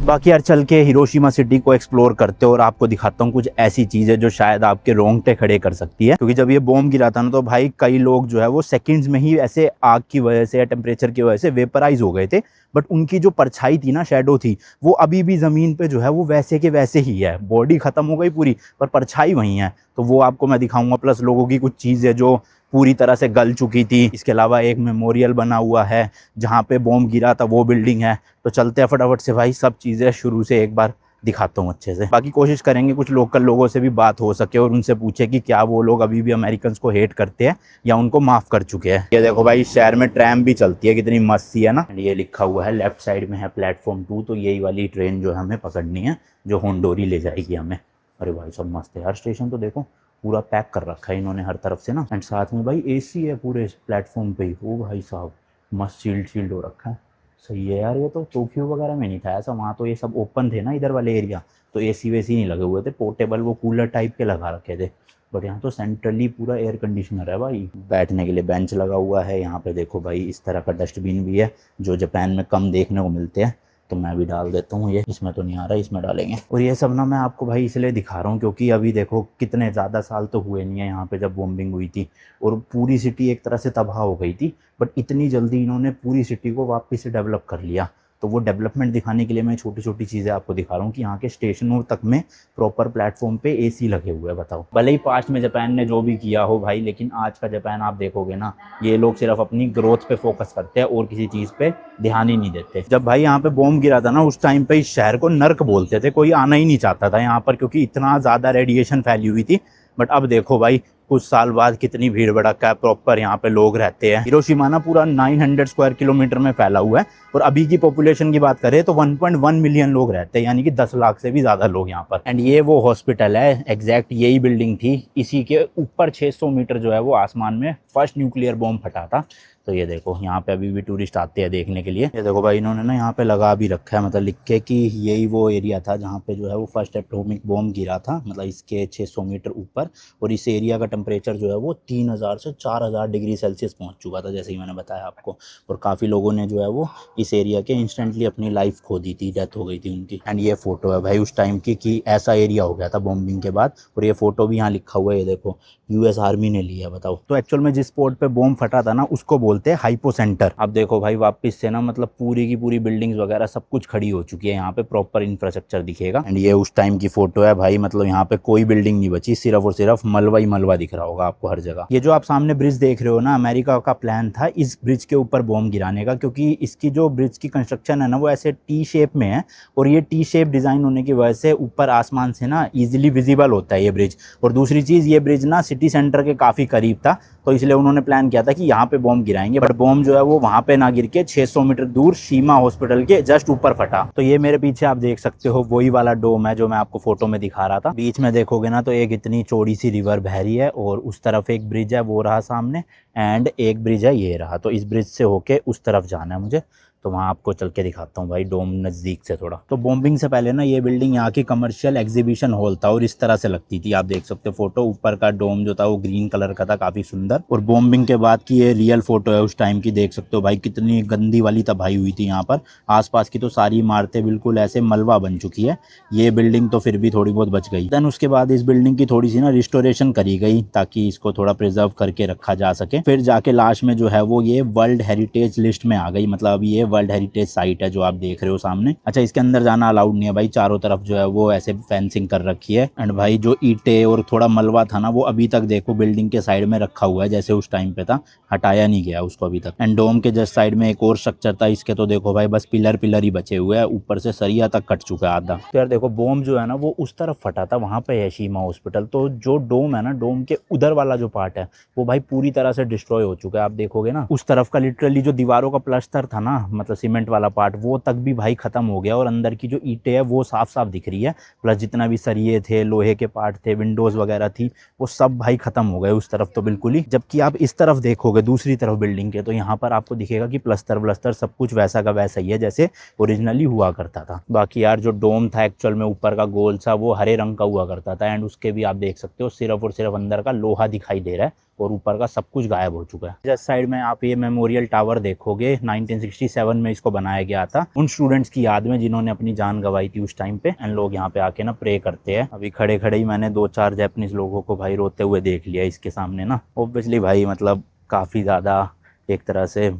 बाकी यार चल के हिरोशिमा सिटी को एक्सप्लोर करते हो और आपको दिखाता हूँ कुछ ऐसी चीज़ें जो शायद आपके रोंगटे खड़े कर सकती है। क्योंकि जब ये बॉम्ब गिरा था ना तो भाई कई लोग जो है वो सेकंड्स में ही ऐसे आग की वजह से या टेम्परेचर की वजह से वेपराइज हो गए थे। बट उनकी जो परछाई थी ना, शैडो थी, वो अभी भी ज़मीन पे जो है वो वैसे के वैसे ही है। बॉडी ख़त्म हो गई पूरी पर परछाई वहीं है, तो वो आपको मैं दिखाऊंगा। प्लस लोगों की कुछ चीज़ें जो पूरी तरह से गल चुकी थी। इसके अलावा एक मेमोरियल बना हुआ है जहाँ पे बॉम्ब गिरा था, वो बिल्डिंग है। तो चलते हैं फटाफट से भाई, सब चीज़ें शुरू से एक बार दिखाता हूँ अच्छे से। बाकी कोशिश करेंगे कुछ लोकल लोगों से भी बात हो सके और उनसे पूछे कि क्या वो लोग अभी भी अमेरिकन को हेट करते हैं या उनको माफ़ कर चुके हैं। ये देखो भाई, शहर में ट्रैम भी चलती है, कितनी मस्त सी है ना। ये लिखा हुआ है लेफ्ट साइड में है प्लेटफॉर्म 2, तो यही वाली ट्रेन जो है हमें पकड़नी है, जो होंडोरी ले जाएगी हमें। अरे भाई सब मस्त है यार, स्टेशन तो देखो पूरा पैक कर रखा है इन्होंने हर तरफ से ना। एंड साथ में भाई एसी है पूरे प्लेटफॉर्म पे ही। ओ भाई साहब मस्त शील्ड हो रखा है। सही है यार। ये तो टोक्यो वगैरह में नहीं था ऐसा, वहाँ तो ये सब ओपन थे ना इधर वाले एरिया, तो एसी वेसी नहीं लगे हुए थे, पोर्टेबल वो कूलर टाइप के लगा रखे थे। बट यहाँ तो सेंट्रली पूरा एयर कंडीशनर है भाई। बैठने के लिए बेंच लगा हुआ है यहाँ पे। देखो भाई इस तरह का डस्टबिन भी है जो जापान में कम देखने को मिलते हैं, तो मैं भी डाल देता हूँ। ये इसमें तो नहीं आ रहा, इसमें डालेंगे। और ये सब ना मैं आपको भाई इसलिए दिखा रहा हूँ क्योंकि अभी देखो कितने ज़्यादा साल तो हुए नहीं है यहाँ पे जब बॉम्बिंग हुई थी और पूरी सिटी एक तरह से तबाह हो गई थी। बट इतनी जल्दी इन्होंने पूरी सिटी को वापस से डेवलप कर लिया। तो वो डेवलपमेंट दिखाने के लिए मैं छोटी छोटी चीज़ें आपको दिखा रहा हूँ कि यहाँ के स्टेशनों तक में प्रॉपर प्लेटफॉर्म पे एसी लगे हुए हैं। बताओ, भले ही पास्ट में जापान ने जो भी किया हो भाई, लेकिन आज का जापान आप देखोगे ना, ये लोग सिर्फ अपनी ग्रोथ पे फोकस करते हैं और किसी चीज़ पे ध्यान ही नहीं देते। जब भाई यहाँ पे बॉम्ब गिरा था ना, उस टाइम पे इस शहर को नर्क बोलते थे, कोई आना ही नहीं चाहता था यहाँ पर क्योंकि इतना ज़्यादा रेडिएशन फैली हुई थी। बट अब देखो भाई कुछ साल बाद कितनी भीड़ भड़का है, प्रॉपर यहाँ पे लोग रहते हैं। हिरोशिमा ना पूरा 900 स्क्वायर किलोमीटर में फैला हुआ है और अभी की पॉपुलेशन की बात करें तो 1.1 मिलियन लोग रहते हैं, यानी कि 10 लाख से भी ज़्यादा लोग यहाँ पर। एंड ये वो हॉस्पिटल है, एग्जैक्ट यही बिल्डिंग थी। इसी के ऊपर 600 मीटर जो है वो आसमान में फर्स्ट न्यूक्लियर बॉम्ब फटा था। तो ये देखो यहाँ पे अभी भी टूरिस्ट आते हैं देखने के लिए। ये देखो भाई इन्होंने ना यहाँ पे लगा भी रखा है, मतलब लिख के कि यही वो एरिया था जहाँ पे जो है वो फर्स्ट एटॉमिक बॉम्ब गिरा था, मतलब इसके 600 मीटर ऊपर। और इस एरिया का टेम्परेचर जो है वो 3000 से 4000 डिग्री सेल्सियस पहुँच चुका था, जैसे ही मैंने बताया आपको। और काफ़ी लोगों ने जो है वो इस एरिया के इंस्टेंटली अपनी लाइफ खो दी थी, डेथ हो गई थी उनकी। एंड ये फोटो है भाई उस टाइम की कि ऐसा एरिया हो गया था बॉम्बिंग के बाद। और ये फोटो भी यहाँ लिखा हुआ है, ये देखो यूएस आर्मी ने लिया। बताओ, तो एक्चुअल में जिस स्पॉट पे बॉम्ब फटा था ना उसको बोलते हैं हाइपो सेंटर। अब देखो भाई वापस से ना, मतलब पूरी की पूरी बिल्डिंग्स वगैरह सब कुछ खड़ी हो चुकी है, यहाँ पे प्रॉपर इंफ्रास्ट्रक्चर दिखेगा। एंड ये उस टाइम की फोटो है भाई, मतलब यहाँ पे कोई बिल्डिंग नहीं बची, सिर्फ और सिर्फ मलबा ही मलबा दिख रहा होगा आपको हर जगह। ये जो आप सामने ब्रिज देख रहे हो ना, अमेरिका का प्लान था इस ब्रिज के ऊपर बॉम्ब गिराने का, क्योंकि इसकी जो ब्रिज की कंस्ट्रक्शन है ना वो ऐसे टी शेप में है। और ये टी शेप डिजाइन होने की वजह से ऊपर आसमान से ना इजिली विजिबल होता है ये ब्रिज। और दूसरी चीज, ये ब्रिज ना सिटी सेंटर के काफी करीब था, तो इसलिए उन्होंने प्लान किया था कि यहाँ पे बॉम्ब गिराएंगे। बट बॉम्ब जो है वो वहाँ पे ना गिर के 600 मीटर दूर शीमा हॉस्पिटल के जस्ट ऊपर फटा। तो ये मेरे पीछे आप देख सकते हो वही वाला डोम है जो मैं आपको फोटो में दिखा रहा था। बीच में देखोगे ना तो एक इतनी चौड़ी सी रिवर बह रही है और उस तरफ एक ब्रिज है, वो रहा सामने। एंड एक ब्रिज है, ये रहा। तो इस ब्रिज से होके उस तरफ जाना है मुझे, तो वहाँ आपको चल के दिखाता हूँ भाई डोम नज़दीक से थोड़ा। तो बॉम्बिंग से पहले ना ये बिल्डिंग यहाँ की कमर्शियल एग्जीबिशन हॉल था और इस तरह से लगती थी। आप देख सकते हो फोटो, ऊपर का डोम जो था वो ग्रीन कलर का था, काफ़ी सुंदर। और बॉम्बिंग के बाद की ये रियल फोटो है उस टाइम की, देख सकते हो भाई कितनी गंदी वाली तबाही हुई थी यहाँ पर। आसपास की तो सारी इमारतें बिल्कुल ऐसे मलबा बन चुकी है। ये बिल्डिंग तो फिर भी थोड़ी बहुत बच गई। देन उसके बाद इस बिल्डिंग की थोड़ी सी ना रिस्टोरेशन करी गई ताकि इसको थोड़ा प्रिजर्व करके रखा जा सके। फिर जाके लास्ट में जो है वो ये वर्ल्ड हेरिटेज लिस्ट में आ गई, मतलब अभी ये वर्ल्ड हेरिटेज साइट है जो आप देख रहे हो सामने। अच्छा, इसके अंदर जाना अलाउड नहीं है भाई, चारों तरफ जो है वो ऐसे फेंसिंग कर रखी है। एंड भाई जो ईंटें और थोड़ा मलबा था ना वो अभी तक देखो बिल्डिंग के साइड में रखा हुआ है जैसे उस टाइम पे था, हटाया नहीं गया उसको अभी तक। एंड डोम के जस्ट साइड में एक और स्ट्रक्चर था, इसके तो देखो भाई बस पिलर पिलर ही बचे हुए हैं, ऊपर से सरिया तक कट चुका है आधा। तो यार देखो बॉम्ब जो है ना वो उस तरफ फटा था, वहां पे है शीमा हॉस्पिटल। तो जो डोम है ना, डोम के उधर वाला जो पार्ट है वो भाई पूरी तरह से डिस्ट्रॉय हो चुका है। आप देखोगे ना उस तरफ का लिटरली जो दीवारों का प्लास्टर था ना, मतलब सीमेंट वाला पार्ट, वो तक भी भाई खत्म हो गया और अंदर की जो ईंटें है वो साफ साफ दिख रही है। प्लस जितना भी सरिये थे, लोहे के पार्ट थे, विंडोज वगैरह थी, वो सब भाई खत्म हो गए उस तरफ तो बिल्कुल ही। जबकि आप इस तरफ देखोगे दूसरी तरफ बिल्डिंग के, तो यहाँ पर आपको दिखेगा कि प्लस्तर व्लस्तर सब कुछ वैसा का वैसा ही है जैसे ओरिजिनली हुआ करता था। बाकी यार जो डोम था एक्चुअल में ऊपर का गोल सा, वो हरे रंग का हुआ करता था। एंड उसके भी आप देख सकते हो सिर्फ और सिर्फ अंदर का लोहा दिखाई दे रहा है और ऊपर का सब कुछ गायब हो चुका है। जस्ट साइड में आप ये मेमोरियल टावर देखोगे, 1967 में इसको बनाया गया था उन स्टूडेंट्स की याद में जिन्होंने अपनी जान गंवाई थी उस टाइम पे। एंड लोग यहाँ पे आके ना प्रे करते हैं। अभी खड़े खड़े ही मैंने 2-4 जापानीज लोगों को भाई रोते हुए देख लिया इसके सामने ना। ऑब्वियसली भाई मतलब काफ़ी ज़्यादा एक तरह से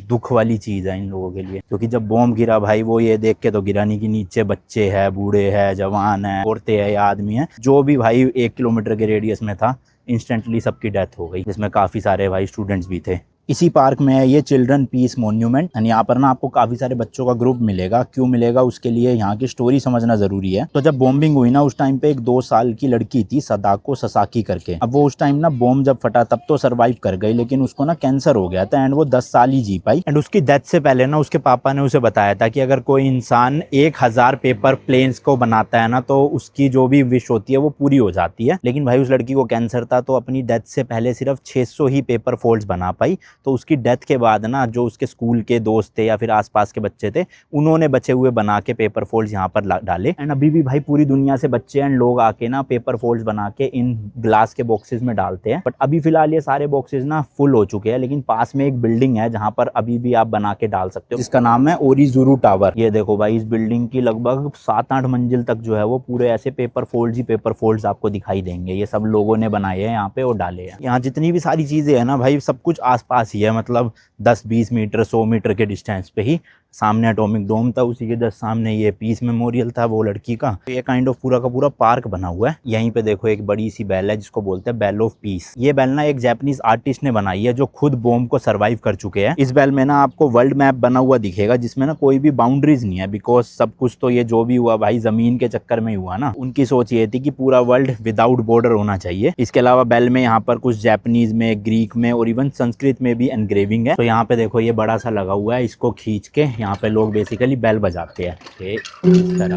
दुख वाली चीज़ है इन लोगों के लिए, क्योंकि जब बॉम्ब गिरा भाई वो ये देख के तो गिरा नहीं कि नीचे बच्चे हैं, बूढ़े हैं, जवान हैं, औरतें हैं या आदमी हैं, जो भी भाई 1 किलोमीटर के रेडियस में था इंस्टेंटली सबकी डेथ हो गई, जिसमें काफ़ी सारे भाई स्टूडेंट्स भी थे। इसी पार्क में है ये चिल्ड्रन पीस मॉन्यूमेंट एंड यहाँ पर ना आपको काफ़ी सारे बच्चों का ग्रुप मिलेगा। क्यों मिलेगा उसके लिए यहाँ की स्टोरी समझना ज़रूरी है। तो जब बॉम्बिंग हुई ना उस टाइम पे एक 2 साल की लड़की थी सदाको ससाकी करके। अब वो उस टाइम ना बॉम्ब जब फटा तब तो सर्वाइव कर गई, लेकिन उसको ना कैंसर हो गया था एंड वो 10 साल ही जी पाई। एंड उसकी डेथ से पहले ना उसके पापा ने उसे बताया था कि अगर कोई इंसान 1000 पेपर प्लेन्स को बनाता है ना तो उसकी जो भी विश होती है वो पूरी हो जाती है। लेकिन भाई उस लड़की को कैंसर था तो अपनी डेथ से पहले सिर्फ 600 ही पेपर फोल्ड्स बना पाई। तो उसकी डेथ के बाद ना जो उसके स्कूल के दोस्त थे या फिर आसपास के बच्चे थे उन्होंने बचे हुए बना के पेपर फोल्ड्स यहाँ पर डाले। एंड अभी भी भाई पूरी दुनिया से बच्चे एंड लोग आके ना पेपर फोल्ड्स बना के इन ग्लास के बॉक्सेस में डालते हैं। बट अभी फिलहाल ये सारे बॉक्सेस ना फुल हो चुके हैं, लेकिन पास में एक बिल्डिंग है जहाँ पर अभी भी आप बना के डाल सकते हो, जिसका नाम है ओरिजुरु टावर। ये देखो भाई इस बिल्डिंग की लगभग 7-8 मंजिल तक जो है वो पूरे ऐसे पेपर फोल्ड्स ही पेपर फोल्ड्स आपको दिखाई देंगे। ये सब लोगों ने बनाए हैं यहाँ पे और डाले हैं। यहाँ जितनी भी सारी चीजें है ना भाई सब कुछ आसपास ही है, मतलब 10-20 मीटर 100 मीटर के डिस्टेंस पे ही। सामने एटॉमिक डोम था, उसी के जस्ट सामने ये पीस मेमोरियल था वो लड़की का। ये काइंड ऑफ पूरा का पूरा पार्क बना हुआ है। यहीं पे देखो एक बड़ी सी बेल है जिसको बोलते हैं बेल ऑफ पीस। ये बेल ना एक जापानीज आर्टिस्ट ने बनाई है जो खुद बॉम्ब को सर्वाइव कर चुके हैं। इस बेल में ना आपको वर्ल्ड मैप बना हुआ दिखेगा जिसमें ना कोई भी बाउंड्रीज नहीं है, बिकॉज सब कुछ तो ये जो भी हुआ भाई जमीन के चक्कर में हुआ ना। उनकी सोच ये थी कि पूरा वर्ल्ड विदाउट बॉर्डर होना चाहिए। इसके अलावा बेल में यहाँ पर कुछ जापानीज में, ग्रीक में और इवन संस्कृत में भी एनग्रेविंग है। तो यहाँ पे देखो ये बड़ा सा लगा हुआ है, इसको खींच के यहाँ पे लोग बेसिकली बेल बजाते हैं इस तरह।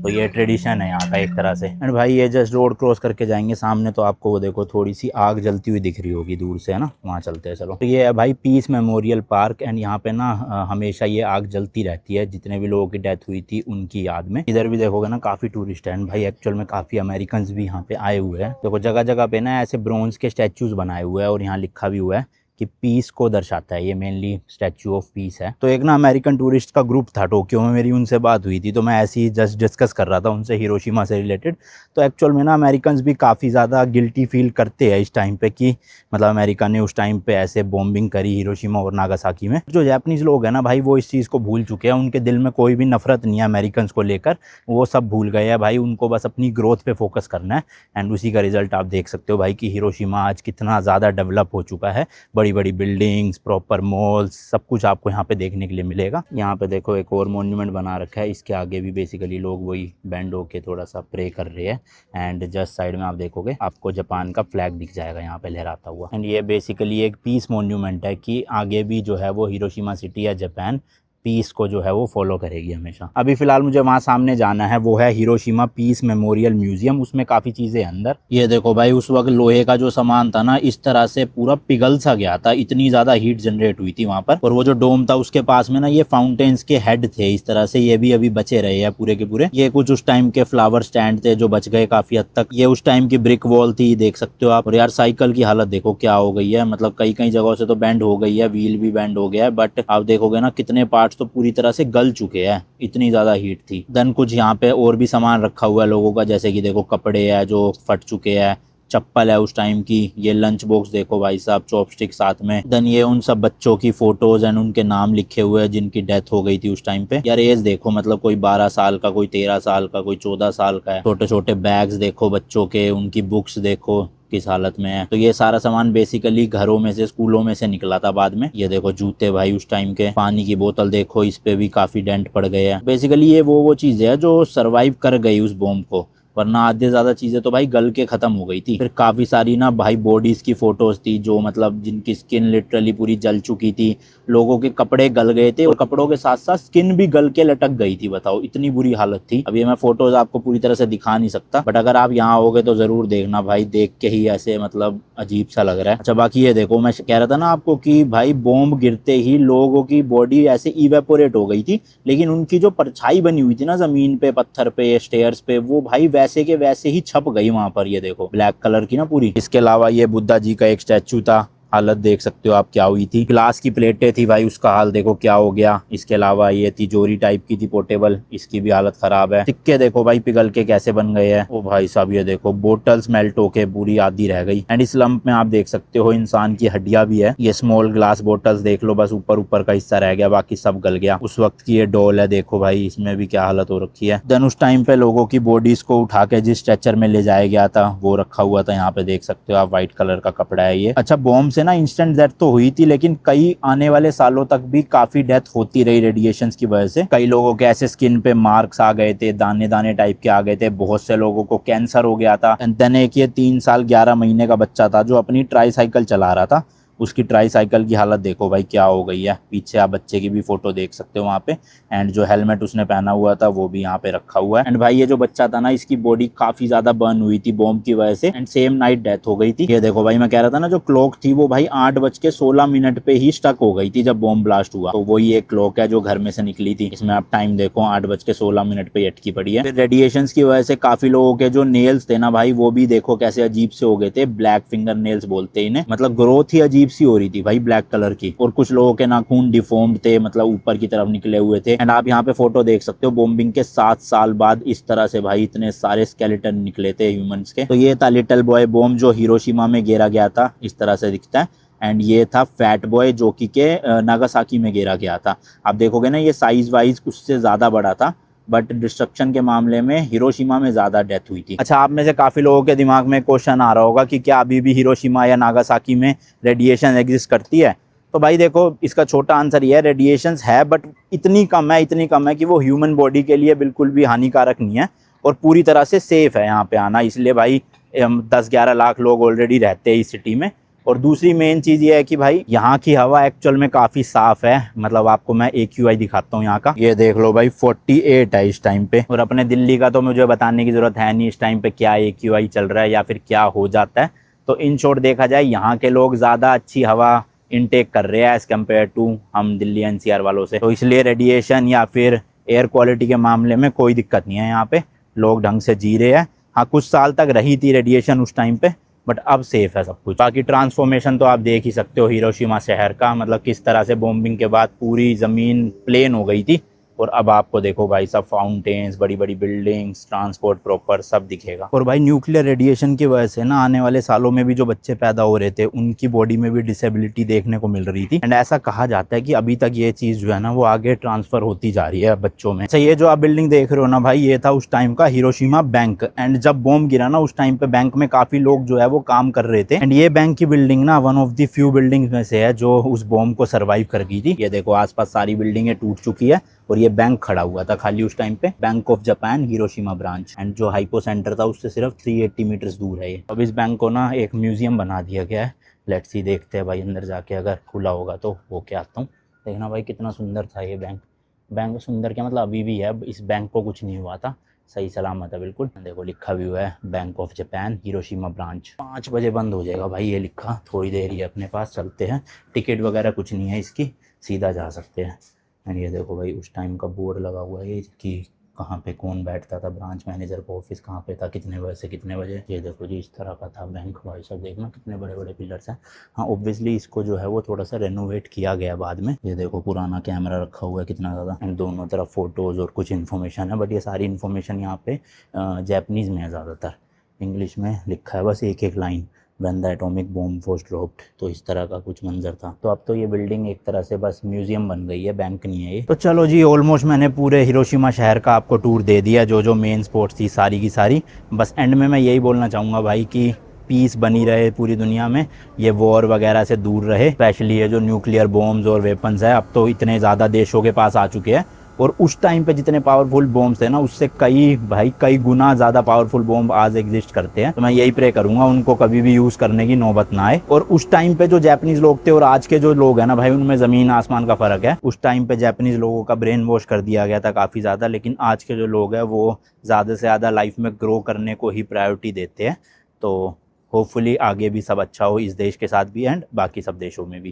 तो ये ट्रेडिशन है यहाँ का एक तरह से। एंड भाई ये जस्ट रोड क्रॉस करके जाएंगे सामने तो आपको वो देखो थोड़ी सी आग जलती हुई दिख रही होगी दूर से, है ना, वहाँ चलते हैं चलो। तो ये है भाई पीस मेमोरियल पार्क एंड यहाँ पे ना हमेशा ये आग जलती रहती है जितने भी लोगों की डेथ हुई थी उनकी याद में। इधर भी देखोगे ना काफ़ी टूरिस्ट है भाई, एक्चुअल में काफ़ी अमेरिकन भी यहाँ पे आए हुए हैं। देखो जगह जगह पे ना ऐसे ब्रोंज के स्टैचूज बनाए हुए हैं और यहाँ लिखा भी हुआ है कि पीस को दर्शाता है। ये मेनली स्टैचू ऑफ पीस है। तो एक ना अमेरिकन टूरिस्ट का ग्रुप था टोक्यो में, मेरी उनसे बात हुई थी तो मैं ऐसे ही जस्ट डिस्कस कर रहा था उनसे हिरोशिमा से रिलेटेड। तो एक्चुअल में ना अमेरिकन भी काफ़ी ज़्यादा गिल्टी फील करते हैं इस टाइम पे कि मतलब अमेरिका ने उस टाइम पे ऐसे बॉम्बिंग करी हिरोशिमा और नागासाकी में। जो जापानीज लोग हैं ना भाई वो इस चीज़ को भूल चुके हैं, उनके दिल में कोई भी नफरत नहीं है अमेरिकन को लेकर, वो सब भूल गए हैं भाई। उनको बस अपनी ग्रोथ पे फोकस करना है एंड उसी का रिजल्ट आप देख सकते हो भाई कि हिरोशिमा आज कितना ज़्यादा डेवलप हो चुका है। बड़ी बड़ी बिल्डिंग्स, प्रॉपर मॉल्स, सब कुछ आपको यहाँ पे देखने के लिए मिलेगा। यहाँ पे देखो एक और मॉन्यूमेंट बना रखा है, इसके आगे भी बेसिकली लोग वही बैंड होके थोड़ा सा प्रे कर रहे हैं। एंड जस्ट साइड में आप देखोगे आपको जापान का फ्लैग दिख जाएगा यहाँ पे लहराता हुआ। एंड ये बेसिकली एक पीस मॉन्यूमेंट है कि आगे भी जो है वो हिरोशिमा सिटी या जापान पीस को जो है वो फॉलो करेगी हमेशा। अभी फिलहाल मुझे वहाँ सामने जाना है, वो है हिरोशिमा पीस मेमोरियल म्यूजियम। उसमें काफ़ी चीज़ें अंदर। ये देखो भाई उस वक्त लोहे का जो सामान था ना इस तरह से पूरा पिघल सा गया था, इतनी ज़्यादा हीट जनरेट हुई थी वहाँ पर। और वो जो डोम था उसके पास में ना ये फाउंटेन्स के हेड थे इस तरह से, ये भी अभी बचे रहे हैं पूरे के पूरे। ये कुछ उस टाइम के फ्लावर स्टैंड थे जो बच गए काफ़ी हद तक। ये उस टाइम की ब्रिक वॉल थी, देख सकते हो आप। और यार साइकिल की हालत देखो क्या हो गई है, मतलब कई कई जगहों से तो बैंड हो गई है, व्हील भी बैंड हो गया है, बट आप देखोगे ना कितने पार्ट्स तो पूरी तरह से गल चुके हैं, इतनी ज्यादा हीट थी। देन कुछ यहाँ पे और भी सामान रखा हुआ है लोगों का, जैसे कि देखो कपड़े है जो फट चुके हैं, चप्पल है उस टाइम की, ये लंच बॉक्स देखो भाई साहब, चॉपस्टिक साथ में। देन ये उन सब बच्चों की फोटोज एंड उनके नाम लिखे हुए हैं जिनकी डेथ हो गई थी उस टाइम पे। यार एज देखो, मतलब कोई 12 साल का, कोई 13 साल का, कोई 14 साल का है। छोटे छोटे बैग्स देखो बच्चों के, उनकी बुक्स देखो किस हालत में है। तो ये सारा सामान बेसिकली घरों में से, स्कूलों में से निकला था बाद में। ये देखो जूते भाई उस टाइम के, पानी की बोतल देखो, इस पे भी काफी डेंट पड़ गए हैं। बेसिकली ये वो चीजें है जो सरवाइव कर गई उस बॉम्ब को, वरना आधे ज्यादा चीजें तो भाई गल के खत्म हो गई थी। फिर काफी सारी ना भाई बॉडीज की फोटोज थी जो मतलब जिनकी स्किन लिटरली पूरी जल चुकी थी, लोगों के कपड़े गल गए थे और कपड़ों के साथ साथ स्किन भी गल के लटक गई थी। बताओ इतनी बुरी हालत थी। अब ये मैं फोटोज आपको पूरी तरह से दिखा नहीं सकता, बट अगर आप यहाँ आओगे तो जरूर देखना भाई, देख के ही ऐसे मतलब अजीब सा लग रहा है। अच्छा बाकी ये देखो, मैं कह रहा था ना आपको कि भाई बॉम्ब गिरते ही लोगों की बॉडी ऐसे इवेपोरेट हो गई थी, लेकिन उनकी जो परछाई बनी हुई थी ना जमीन पे, पत्थर पे, स्टेयर्स पे, वो भाई वैसे के वैसे ही छप गई वहां पर, ये देखो ब्लैक कलर की ना पूरी। इसके अलावा ये बुद्धा जी का एक स्टैचू था, हालत देख सकते हो आप क्या हुई थी। ग्लास की प्लेटें थी भाई, उसका हाल देखो क्या हो गया। इसके अलावा ये तिजोरी टाइप की थी पोर्टेबल, इसकी भी हालत खराब है। सिक्के देखो भाई पिघल के कैसे बन गए हैं। ओ भाई साहब ये देखो बोटल्स मेल्ट होके पूरी आधी रह गई। एंड इस लंप में आप देख सकते हो इंसान की हड्डियां भी है। ये स्मॉल ग्लास बोटल्स देख लो, बस ऊपर ऊपर का हिस्सा रह गया, बाकी सब गल गया। उस वक्त की ये डॉल है, देखो भाई इसमें भी क्या हालत हो रखी है। देन उस टाइम पे लोगों की बॉडीज को उठा के जिस स्ट्रेचर में ले जाया गया था वो रखा हुआ था, यहाँ पे देख सकते हो आप, व्हाइट कलर का कपड़ा है ये। अच्छा बॉम्ब से ना इंस्टेंट डेथ तो हुई थी, लेकिन कई आने वाले सालों तक भी काफी डेथ होती रही रेडिएशंस की वजह से। कई लोगों के ऐसे स्किन पे मार्क्स आ गए थे, दाने दाने टाइप के आ गए थे, बहुत से लोगों को कैंसर हो गया था। देन एक ये 3 साल 11 महीने का बच्चा था जो अपनी ट्राईसाइकिल चला रहा था, उसकी ट्राईसाइकिल की हालत देखो भाई क्या हो गई है। पीछे आप बच्चे की भी फोटो देख सकते हो वहाँ पे। एंड जो हेलमेट उसने पहना हुआ था वो भी यहाँ पे रखा हुआ है। एंड भाई ये जो बच्चा था ना, इसकी बॉडी काफी ज्यादा बर्न हुई थी बॉम्ब की वजह से, एंड सेम नाइट डेथ हो गई थी। ये देखो भाई मैं कह रहा था ना, जो क्लॉक थी वो भाई 8:16 पे ही स्टक हो गई थी जब बॉम्ब ब्लास्ट हुआ। तो वही एक क्लॉक है जो घर में से निकली थी। इसमें आप टाइम देखो 8:16 पे अटकी पड़ी है। रेडिएशन की वजह से काफी लोगों के जो नेल्स थे ना भाई, वो भी देखो कैसे अजीब से हो गए थे। ब्लैक फिंगर नेल्स बोलते हैं इन्हें, मतलब ग्रोथ ही अजीब सी हो रही थी भाई ब्लैक कलर की। और कुछ लोगों के नाखून डिफॉर्म्ड थे, मतलब ऊपर की तरफ निकले हुए थे। एंड आप यहाँ पे फोटो देख सकते हो बॉम्बिंग के 7 साल बाद इस तरह से भाई इतने सारे स्केलेटन निकले थे ह्यूमंस के। तो ये था लिटिल बॉय बॉम्ब जो हिरोशिमा में गिरा गया था, इस तरह से दिखता है। एंड ये था फैट बॉय जो कि नागासाकी में गिरा गया था। आप देखोगे ना ये साइज वाइज उससे ज्यादा बड़ा था, बट डिस्ट्रक्शन के मामले में हिरोशिमा में ज्यादा डेथ हुई थी। अच्छा आप में से काफी लोगों के दिमाग में क्वेश्चन आ रहा होगा कि क्या अभी भी हिरोशिमा या नागासाकी में रेडिएशन एग्जिस्ट करती है। तो भाई देखो इसका छोटा आंसर ये है, रेडिएशंस है बट इतनी कम है कि वो ह्यूमन बॉडी के लिए बिल्कुल भी हानिकारक नहीं है और पूरी तरह से सेफ है यहाँ पे आना। इसलिए भाई 10-11 लाख लोग ऑलरेडी रहते हैं इस सिटी में। और दूसरी मेन चीज़ ये है कि भाई यहाँ की हवा एक्चुअल में काफ़ी साफ़ है। मतलब आपको मैं AQI दिखाता हूँ यहाँ का, ये देख लो भाई 48 है इस टाइम पे। और अपने दिल्ली का तो मुझे बताने की ज़रूरत है नहीं इस टाइम पे क्या AQI चल रहा है या फिर क्या हो जाता है। तो इन शॉर्ट देखा जाए यहाँ के लोग ज़्यादा अच्छी हवा इनटेक कर रहे हैं एज़ कम्पेयर टू हम दिल्ली NCR वालों से। तो इसलिए रेडिएशन या फिर एयर क्वालिटी के मामले में कोई दिक्कत नहीं है, यहाँ पे लोग ढंग से जी रहे हैं। हाँ कुछ साल तक रही थी रेडिएशन उस टाइम पे, बट अब सेफ है सब कुछ। बाकी ट्रांसफॉर्मेशन तो आप देख ही सकते हो हिरोशिमा शहर का, मतलब किस तरह से बॉम्बिंग के बाद पूरी ज़मीन प्लेन हो गई थी और अब आपको देखो भाई सब फाउंटेन्स, बड़ी बड़ी बिल्डिंग्स, ट्रांसपोर्ट प्रॉपर सब दिखेगा। और भाई न्यूक्लियर रेडिएशन की वजह से ना आने वाले सालों में भी जो बच्चे पैदा हो रहे थे उनकी बॉडी में भी डिसेबिलिटी देखने को मिल रही थी। एंड ऐसा कहा जाता है कि अभी तक ये चीज़ जो है ना वो आगे ट्रांसफर होती जा रही है बच्चों में। अच्छा ये जो आप बिल्डिंग देख रहे हो ना भाई, ये था उस टाइम का हिरोशिमा बैंक। एंड जब बॉम्ब गिरा ना उस टाइम पे बैंक में काफ़ी लोग जो है वो काम कर रहे थे। एंड ये बैंक की बिल्डिंग ना one of the few buildings में से है जो उस बॉम्ब को सर्वाइव कर गई थी। ये देखो आसपास सारी बिल्डिंगें टूट चुकी है और ये बैंक खड़ा हुआ था खाली उस टाइम पे, bank of Japan Hiroshima branch. And जो हाइपो सेंटर था उससे सिर्फ 380 मीटर्स दूर है ये। अब इस बैंक को ना एक म्यूजियम बना दिया गया है। लेट्स सी देखते हैं भाई अंदर जाके, अगर खुला होगा तो वो क्या आता हूँ। देखना भाई कितना सुंदर था ये बैंक। बैंक सुंदर क्या मतलब अभी भी है, इस बैंक को कुछ नहीं हुआ था, सही सलामत है बिल्कुल। देखो लिखा भी हुआ है bank of Japan Hiroshima branch. 5 बजे बंद हो जाएगा भाई ये लिखा, थोड़ी देर ही अपने पास, चलते हैं। टिकट वगैरह कुछ नहीं है इसकी, सीधा जा सकते हैं। एंड ये देखो भाई उस टाइम का बोर्ड लगा हुआ है कि कहाँ पे कौन बैठता था, ब्रांच मैनेजर का ऑफिस कहाँ पे था, कितने बजे से कितने बजे। ये देखो जी इस तरह का था बैंक। भाई सब देखना कितने बड़े बड़े पिलर्स हैं। हाँ ऑब्वियसली इसको जो है वो थोड़ा सा रेनोवेट किया गया बाद में। ये देखो पुराना कैमरा रखा हुआ है कितना ज़्यादा, एंड दोनों तरफ फोटोज़ और कुछ इन्फॉर्मेशन है, बट ये सारी इन्फॉर्मेशन यहाँ पे जैपनीज़ में है ज़्यादातर, इंग्लिश में लिखा है बस एक एक line, when the atomic bomb was dropped. तो इस तरह का कुछ मंजर था। तो अब तो ये बिल्डिंग एक तरह से बस म्यूजियम बन गई है, बैंक नहीं है ये। तो चलो जी ऑलमोस्ट मैंने पूरे हिरोशिमा शहर का आपको टूर दे दिया, जो जो मेन स्पॉट्स थी सारी की सारी। बस एंड में मैं यही बोलना चाहूँगा भाई कि पीस बनी रहे पूरी दुनिया में, ये वॉर वगैरह से दूर रहे, स्पेशली ये जो न्यूक्लियर बॉम्ब्स और वेपन्स है अब तो इतने ज़्यादा देशों के पास आ चुके हैं। और उस टाइम पे जितने पावरफुल बॉम्ब्स थे ना उससे कई गुना ज़्यादा पावरफुल बॉम्ब आज एग्जिस्ट करते हैं। तो मैं यही प्रे करूंगा उनको कभी भी यूज़ करने की नौबत ना आए। और उस टाइम पे जो जापानीज लोग थे और आज के जो लोग हैं ना भाई, उनमें ज़मीन आसमान का फ़र्क है। उस टाइम पे जापानीज लोगों का ब्रेन वॉश कर दिया गया था काफ़ी ज़्यादा, लेकिन आज के जो लोग हैं वो ज़्यादा से ज़्यादा लाइफ में ग्रो करने को ही प्रायोरिटी देते हैं। तो होपफुली आगे भी सब अच्छा हो इस देश के साथ भी एंड बाकी सब देशों में भी।